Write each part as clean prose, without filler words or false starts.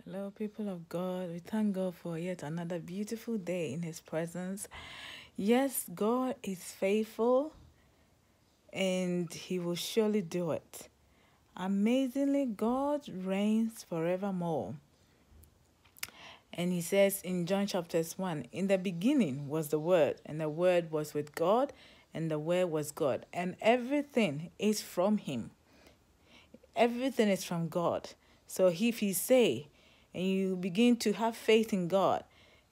Hello, people of God. We thank God for yet another beautiful day in His presence. Yes, God is faithful and He will surely do it. Amazingly, God reigns forevermore. And He says in John chapters 1, in the beginning was the Word, and the Word was with God, and the Word was God. And everything is from Him. Everything is from God. So if He say, and you begin to have faith in God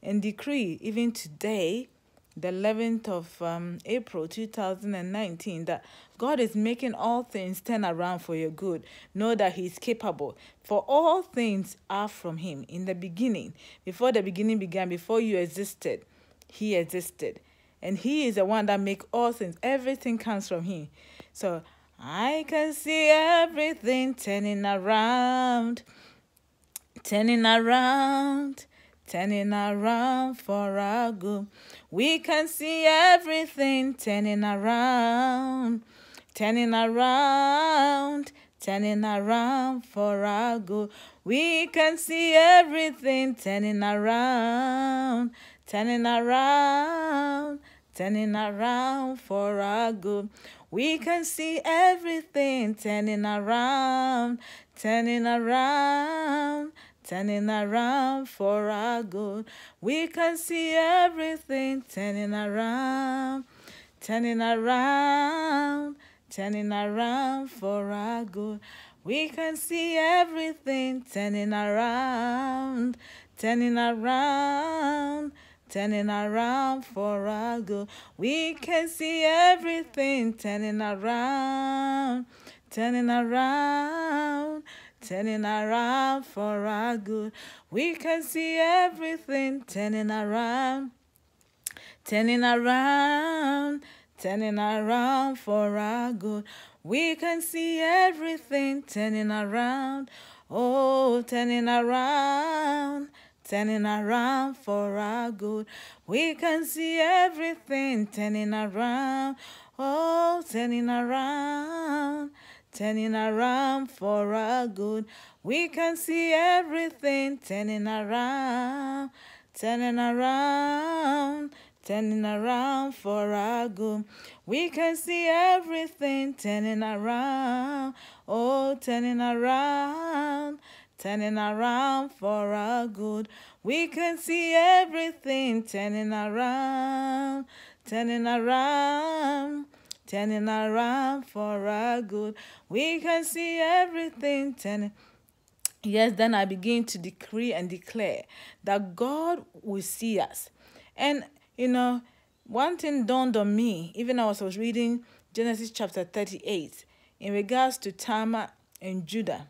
and decree even today, the 11th of April 2019, that God is making all things turn around for your good. Know that He is capable. For all things are from Him. In the beginning, before the beginning began, before you existed, He existed. And He is the one that makes all things. Everything comes from Him. So I can see everything turning around, turning around for our good. We can see everything turning around, turning around, turning around for our good. We can see everything turning around, turning around, turning around for our good. We can see everything turning around, turning around, turning around for our good. We can see everything turning around, turning around, turning around for our good. We can see everything turning around, turning around, turning around for our good. We can see everything turning around, turning around, turning around for our good. We can see everything turning around, turning around, turning around for our good. We can see everything turning around, oh, turning around, turning around for our good. We can see everything turning around, oh, turning around, turning around for our good. We can see everything turning around, turning around, turning around for our good. We can see everything turning around, oh, turning around, turning around for our good. We can see everything turning around, turning around, turning around for our good. We can see everything turning. Yes, then I begin to decree and declare that God will see us. And, one thing dawned on me, even as I was reading Genesis chapter 38, in regards to Tamar and Judah.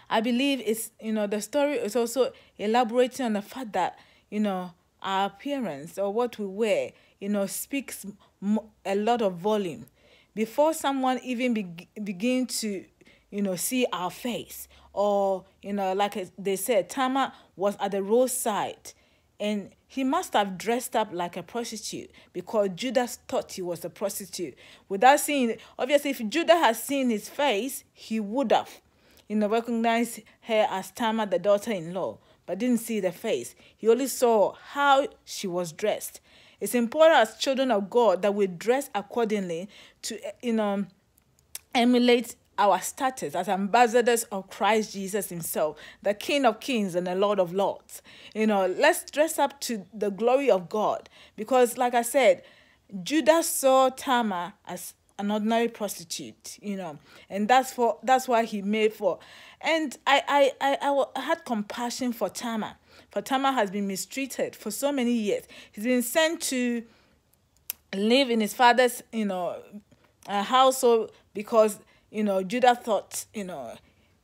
I believe the story is also elaborating on the fact that, our appearance or what we wear, speaks a lot of volume. Before someone even begin to, see our face, or, like they said, Tamar was at the roadside, and he must have dressed up like a prostitute because Judas thought he was a prostitute. Without seeing, obviously, if Judah had seen his face, he would have, recognized her as Tamar, the daughter-in-law, but didn't see the face. He only saw how she was dressed. It's important as children of God that we dress accordingly to, emulate our status as ambassadors of Christ Jesus himself, the King of Kings and the Lord of Lords. Let's dress up to the glory of God, because like I said, Judah saw Tamar as an ordinary prostitute, and that's why he made for. And I had compassion for Tamar. For Tamar has been mistreated for so many years. He's been sent to live in his father's, household because, Judah thought,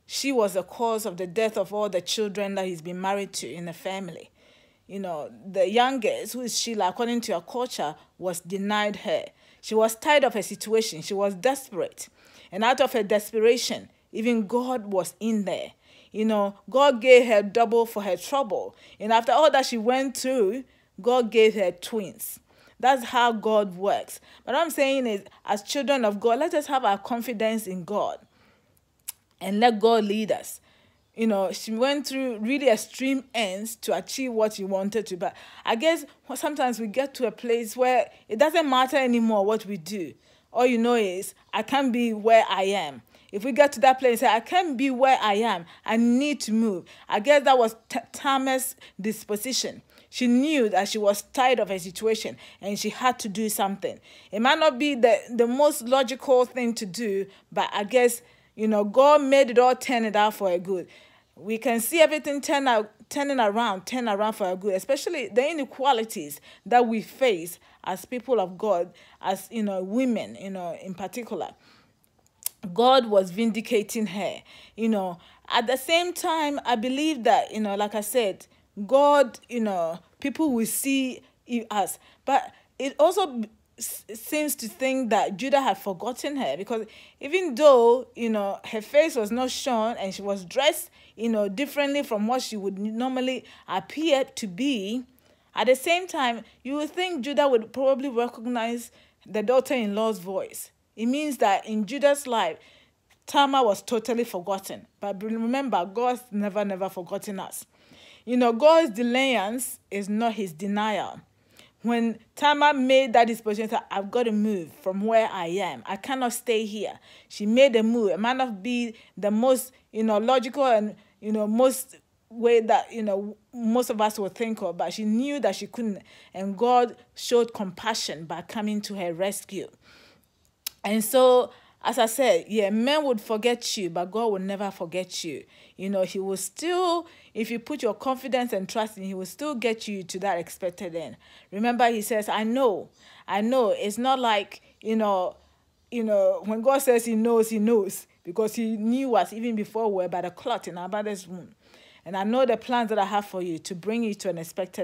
she was the cause of the death of all the children that he's been married to in the family. The youngest, who is Sheila, according to her culture, was denied her. She was tired of her situation. She was desperate. And out of her desperation, even God was in there. God gave her double for her trouble. And after all that she went through, God gave her twins. That's how God works. But what I'm saying is, as children of God, let us have our confidence in God and let God lead us. she went through really extreme ends to achieve what she wanted to. But I guess sometimes we get to a place where it doesn't matter anymore what we do. All you know is, I can't be where I am. If we get to that place, I can't be where I am. I need to move. I guess that was Tamar's disposition. She knew that she was tired of her situation and she had to do something. It might not be the most logical thing to do, but I guess, God made it all turn it out for her good. We can see everything turning around for our good, especially the inequalities that we face as people of God, as women, in particular. God was vindicating her. At the same time, I believe that, like I said, God, people will see us. But it also seems to think that Judah had forgotten her, because even though, her face was not shown and she was dressed, differently from what she would normally appear to be, at the same time, you would think Judah would probably recognize the daughter-in-law's voice. It means that in Judah's life, Tamar was totally forgotten. But remember, God's never forgotten us. God's delayance is not his denial. When Tamar made that disposition, said, I've got to move from where I am. I cannot stay here. She made a move. It might not be the most, logical and, most way that, most of us would think of, but she knew that she couldn't. And God showed compassion by coming to her rescue. And so, as I said, men would forget you, but God will never forget you. He will still, if you put your confidence and trust in him, he will still get you to that expected end. Remember, he says, I know. It's not like, when God says he knows, because he knew us even before we were by the clot in our mother's womb. And I know the plans that I have for you to bring you to an expected